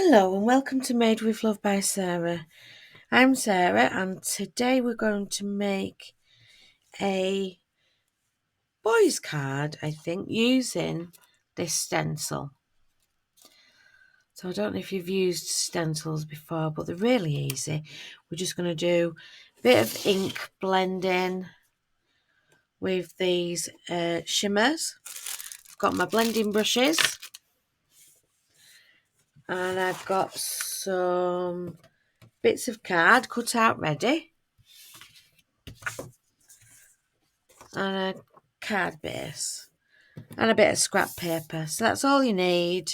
Hello and welcome to Made with Love by Sarah. I'm Sarah and today we're going to make a boys card, I think, using this stencil. So I don't know if you've used stencils before, but they're really easy. We're just going to do a bit of ink blending with these shimmers. I've got my blending brushes and I've got some bits of card cut out ready and a card base and a bit of scrap paper. So that's all you need.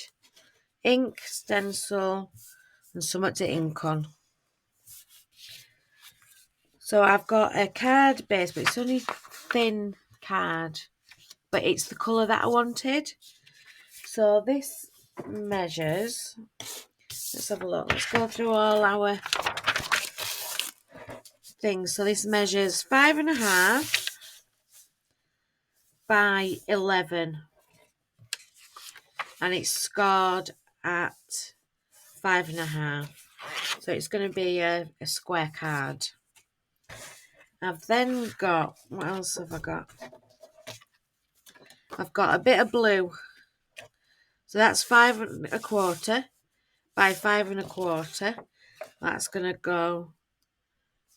Ink, stencil and something to ink on. So I've got a card base, but it's only thin card, but it's the colour that I wanted. So this measures, let's have a look, let's go through all our things. So this measures 5.5 by 11 and it's scored at 5.5. So it's going to be a square card. I've then got, what else have I got? I've got a bit of blue. So that's 5.25 by 5.25. That's going to go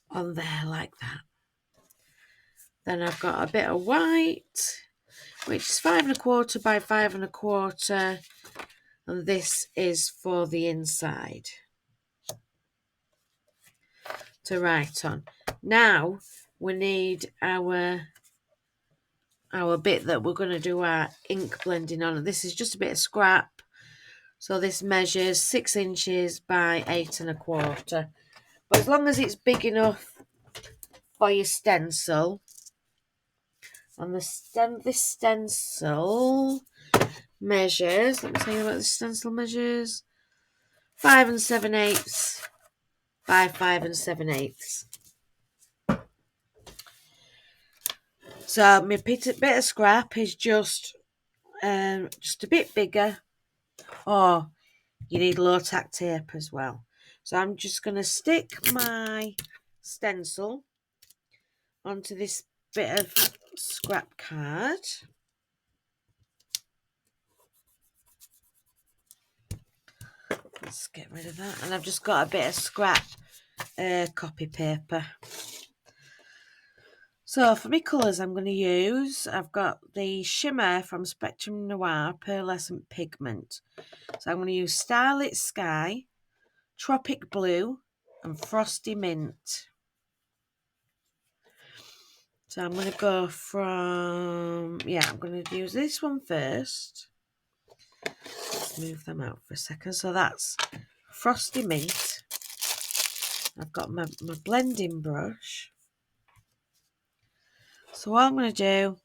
on there like that. Then I've got a bit of white, which is 5.25 by 5.25. And this is for the inside to write on. Now we need our bit that we're going to do our ink blending on. And this is just a bit of scrap. So this measures 6 inches by 8.25. But as long as it's big enough for your stencil, and this stencil measures, let me tell you what the stencil measures, 5 7/8 by 5 7/8. So my bit of scrap is just a bit bigger, or you need low tack tape as well. So I'm just going to stick my stencil onto this bit of scrap card. Let's get rid of that. And I've just got a bit of scrap copy paper. So for my colours I'm going to use, I've got the shimmer from Spectrum Noir Pearlescent Pigment. So I'm going to use Starlit Sky, Tropic Blue and Frosty Mint. So I'm going to go from, I'm going to use this one first. Let's move them out for a second. So that's Frosty Mint. I've got my blending brush. So what I'm going to do,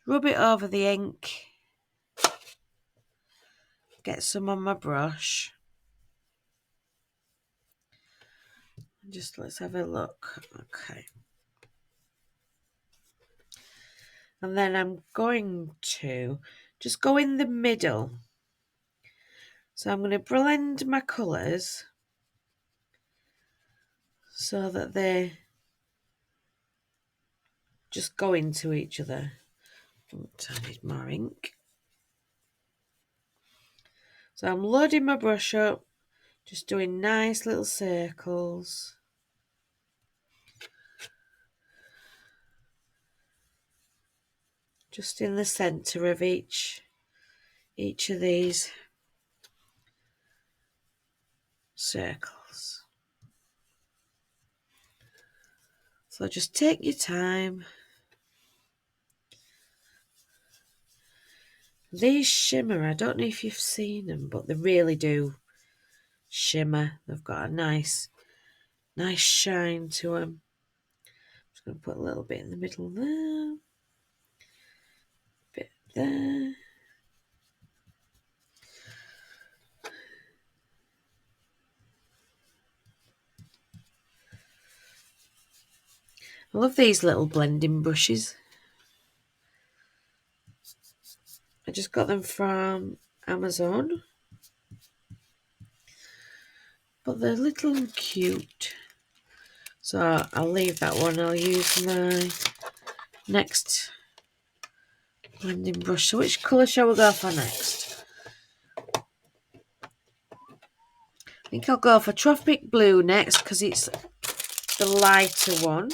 rub it over the ink, get some on my brush. Just let's have a look. Okay. And then I'm going to just go in the middle. So I'm going to blend my colours so that they just go into each other. I need more ink. So I'm loading my brush up, just doing nice little circles. Just in the centre of each of these circles. So just take your time. These shimmer, I don't know if you've seen them, but they really do shimmer. They've got a nice shine to them. I'm just going to put a little bit in the middle there. Bit there. I love these little blending brushes. I just got them from Amazon. But they're little and cute. So I'll leave that one. I'll use my next blending brush. So which colour shall we go for next? I think I'll go for Tropic Blue next because it's the lighter one.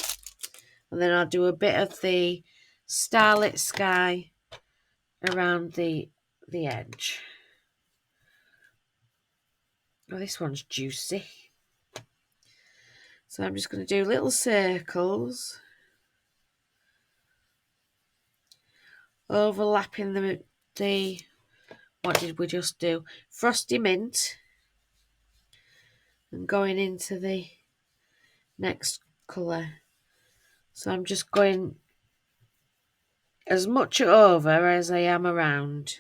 And then I'll do a bit of the Starlit Sky around the edge. Oh, this one's juicy. So I'm just going to do little circles, overlapping the what did we just do? Frosty Mint, and going into the next colour. So I'm just going as much over as I am around.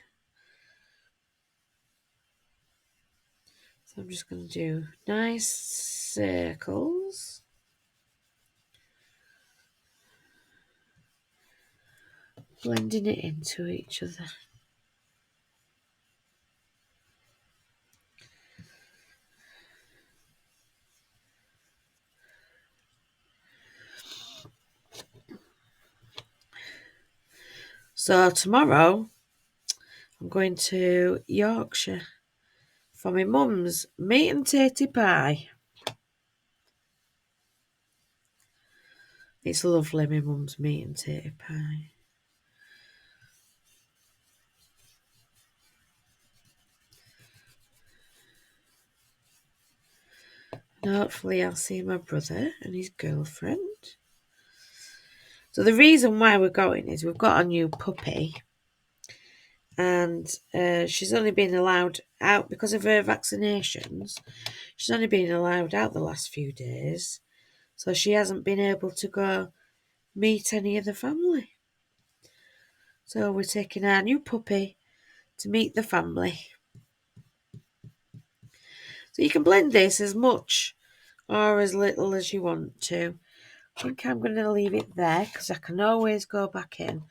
So I'm just going to do nice circles. Blending it into each other. So tomorrow I'm going to Yorkshire for my mum's meat and tatey pie. It's lovely, my mum's meat and tatey pie. And hopefully I'll see my brother and his girlfriend. So the reason why we're going is we've got a new puppy. And she's only been allowed out because of her vaccinations. She's only been allowed out the last few days. So she hasn't been able to go meet any of the family. So we're taking our new puppy to meet the family. So you can blend this as much or as little as you want to. I think I'm going to leave it there because I can always go back in.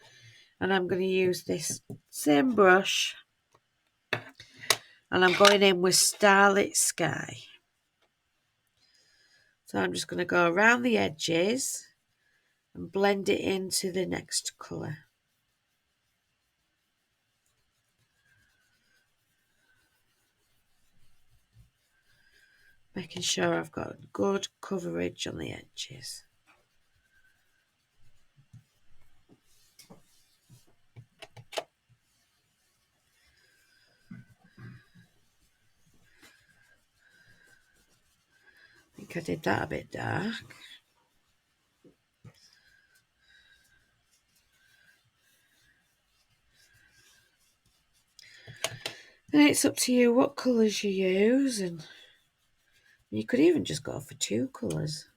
And I'm going to use this same brush. And I'm going in with Starlit Sky. So I'm just going to go around the edges and blend it into the next colour. Making sure I've got good coverage on the edges. I think I did that a bit dark. And it's up to you what colours you use, and you could even just go for 2 colours.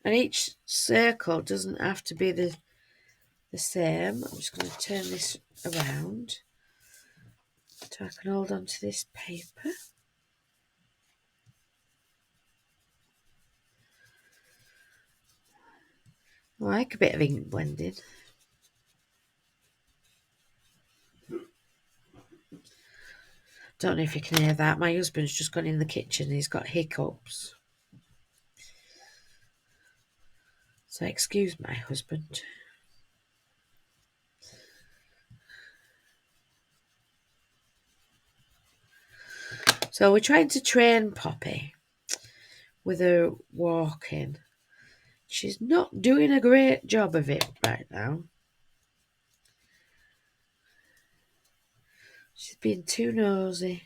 And each circle doesn't have to be the same. I'm just going to turn this around so I can hold on to this paper. I like a bit of ink blending. Don't know if you can hear that. My husband's just gone in the kitchen. He's got hiccups. So excuse my husband. So we're trying to train Poppy with her walking. She's not doing a great job of it right now. She's being too nosy.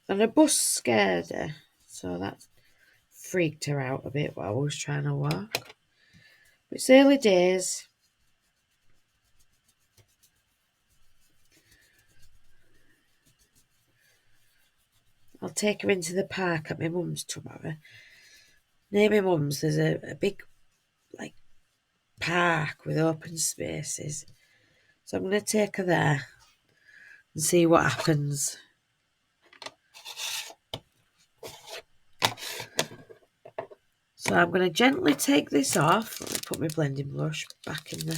And a bus scared her, so that freaked her out a bit while I was trying to walk. But it's early days. I'll take her into the park at my mum's tomorrow. Near my mum's there's a big park with open spaces. So I'm going to take her there and see what happens. So I'm going to gently take this off. Let me put my blending brush back in there.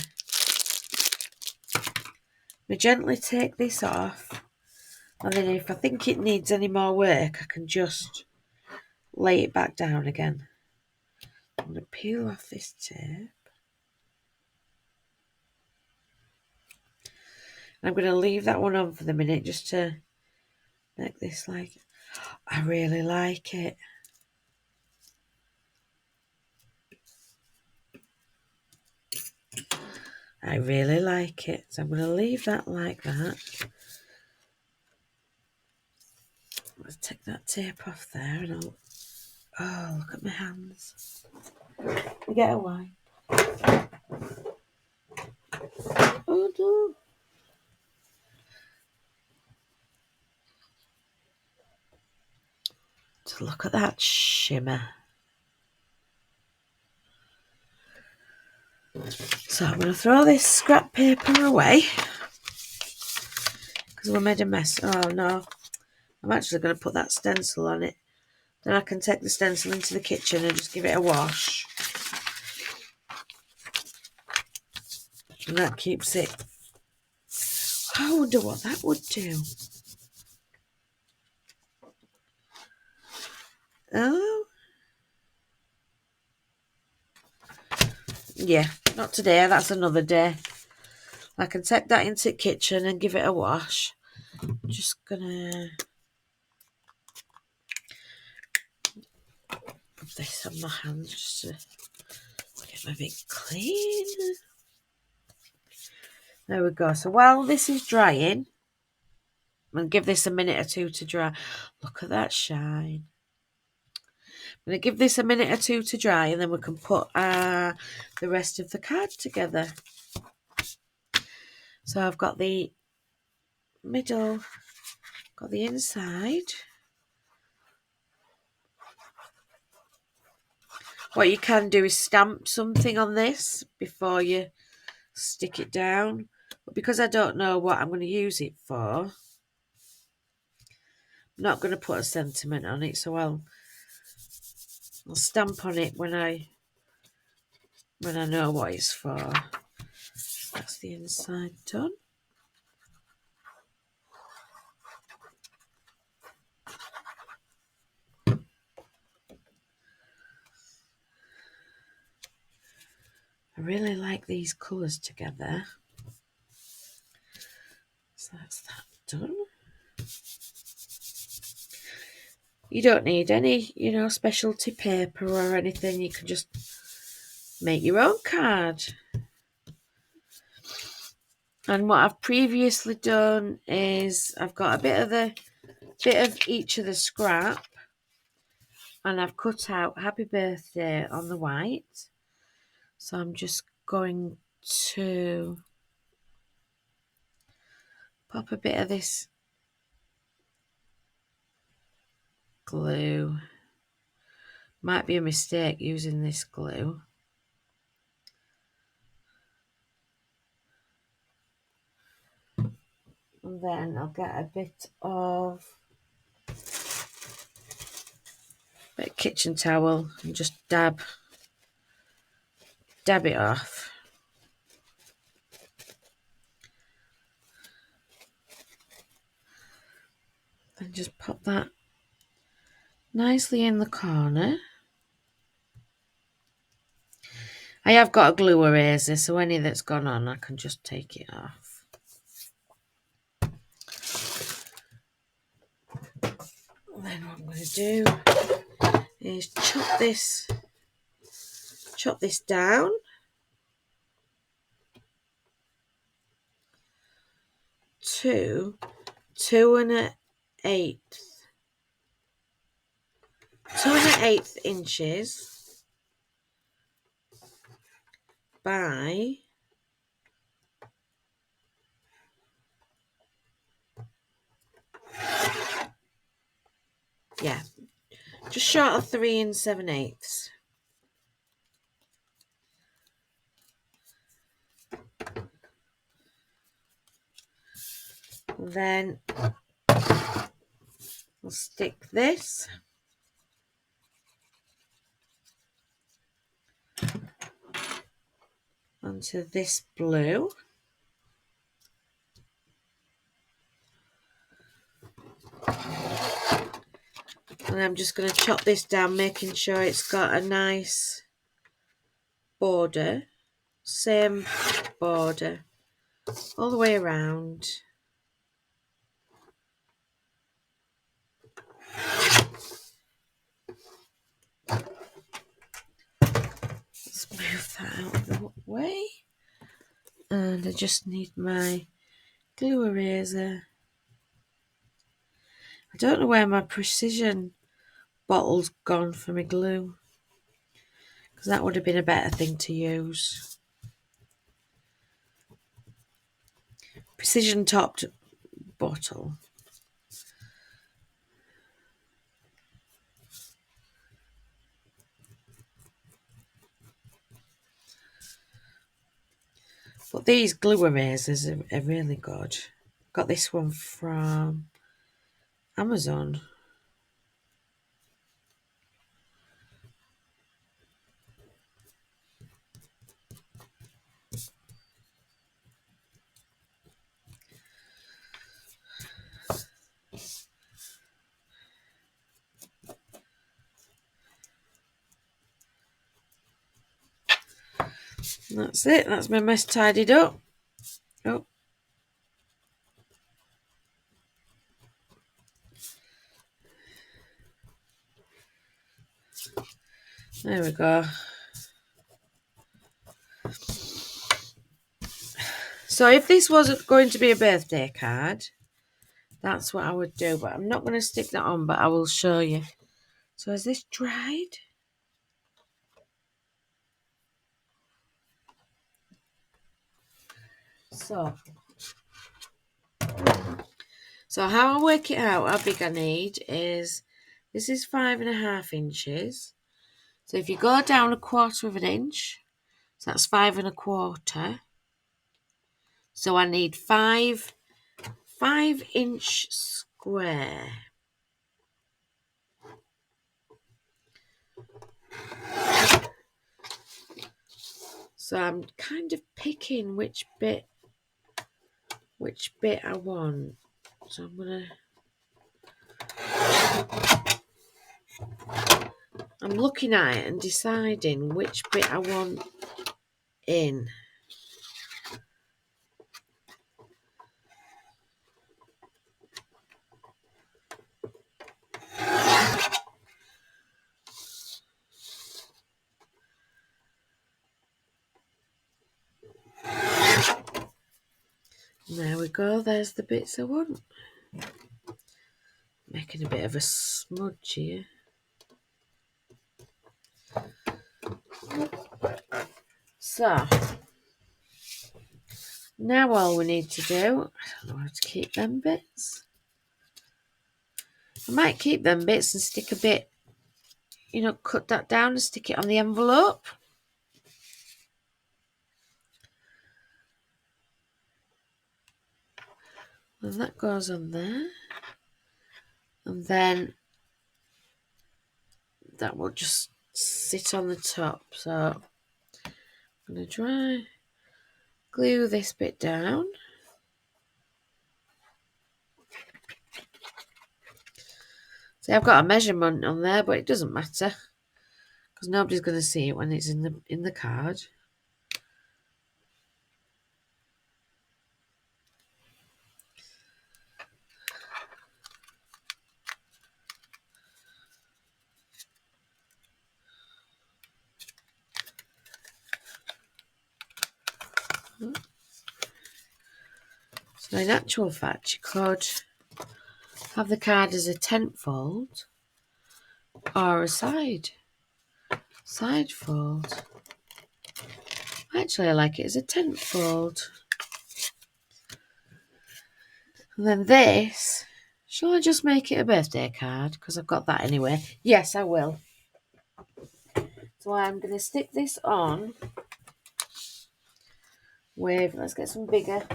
going to gently take this off, and then if I think it needs any more work, I can just lay it back down again. I'm going to peel off this tape. I'm going to leave that one on for the minute just to make this like, I really like it. I really like it. So I'm going to leave that like that. Let's take that tape off there and I'll... Oh, look at my hands. Let me get a wipe. Oh, no. Just look at that shimmer. So I'm going to throw this scrap paper away because we made a mess. Oh, no. I'm actually going to put that stencil on it. Then I can take the stencil into the kitchen and just give it a wash. And that keeps it. I wonder what that would do. Oh. Yeah, not today. That's another day. I can take that into the kitchen and give it a wash. I'm just going to put this on my hands just to get my bit clean. There we go. So while this is drying, I'm going to give this a minute or two to dry. Look at that shine. I'm going to give this a minute or two to dry and then we can put the rest of the card together. So I've got the middle, got the inside. What you can do is stamp something on this before you stick it down. But because I don't know what I'm going to use it for, I'm not going to put a sentiment on it, so I'll stamp on it when I know what it's for. That's the inside done. I really like these colours together. So that's that done. You don't need any, specialty paper or anything. You can just make your own card. And what I've previously done is I've got a bit of each of the scrap, and I've cut out happy birthday on the white. So I'm just going to pop a bit of this glue. Might be a mistake using this glue. And then I'll get a bit of kitchen towel and just dab it off. Then just pop that nicely in the corner. I have got a glue eraser, so any that's gone on, I can just take it off. Then what I'm going to do is chop this down. To 2 1/8 inches by just short of 3 7/8. Then we'll stick this onto this blue. And I'm just going to chop this down, making sure it's got a nice border. Same border all the way around. Let's move that out of the way. And I just need my glue eraser. I don't know where my precision bottle's gone for my glue, because that would have been a better thing to use. Precision topped bottle. But these glue erasers are really good. Got this one from Amazon. And that's it. That's my mess tidied up. Oh. There we go. So if this wasn't going to be a birthday card, that's what I would do. But I'm not going to stick that on, but I will show you. So is this dried? So how I work it out, how big I need is, this is 5.5 inches. So if you go down 1/4 of an inch, so that's 5.25. So I need 5-inch square. So I'm kind of picking which bit I want. So I'm looking at it and deciding which bit I want in. There we go, there's the bits I want. Making a bit of a smudge here. So, now all we need to do, I don't know how to keep them bits. I might keep them bits and stick a bit, cut that down and stick it on the envelope. And that goes on there. And then that will just sit on the top. So I'm going to glue this bit down. See, I've got a measurement on there, but it doesn't matter because nobody's going to see it when it's in the card. So in actual fact, you could have the card as a tent fold or a side fold. Actually, I like it as a tent fold. And then this, shall I just make it a birthday card? Because I've got that anyway. Yes, I will. So I'm going to stick this on with, let's get some bigger.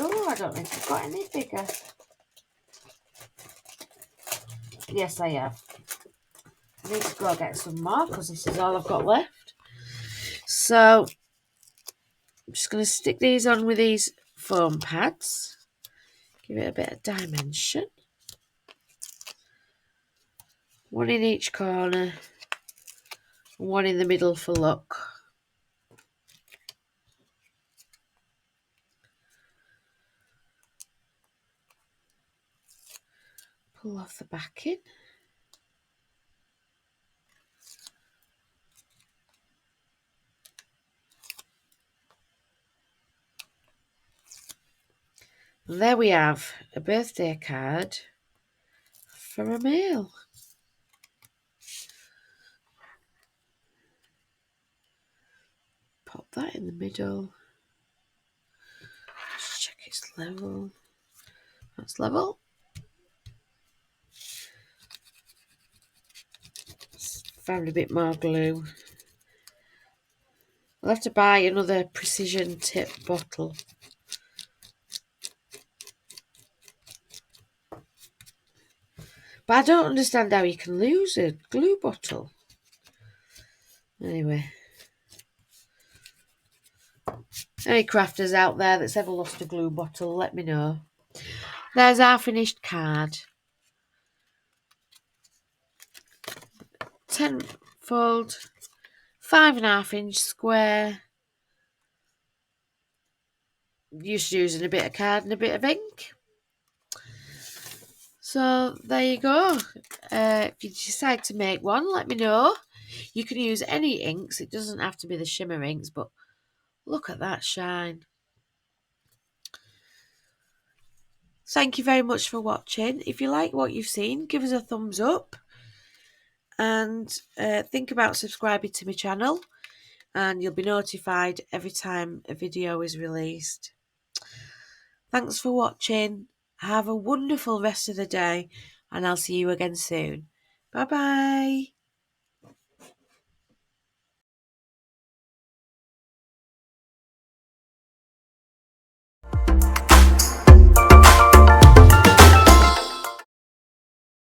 Oh, I don't think I've got any bigger. Yes, I have. I need to go get some more because this is all I've got left. So I'm just going to stick these on with these foam pads. Give it a bit of dimension. One in each corner. One in the middle for look. Pull off the backing. And there we have a birthday card for a male. Pop that in the middle. Just check it's level. That's level. Found a bit more glue. I'll have to buy another precision tip bottle. But I don't understand how you can lose a glue bottle. Anyway. Any crafters out there that's ever lost a glue bottle, let me know. There's our finished card. 10 fold, 5.5 inch square. Just using a bit of card and a bit of ink. So there you go. If you decide to make one, let me know. You can use any inks. It doesn't have to be the shimmer inks, but look at that shine. Thank you very much for watching. If you like what you've seen, give us a thumbs up. And think about subscribing to my channel. And you'll be notified every time a video is released. Thanks for watching. Have a wonderful rest of the day. And I'll see you again soon. Bye-bye.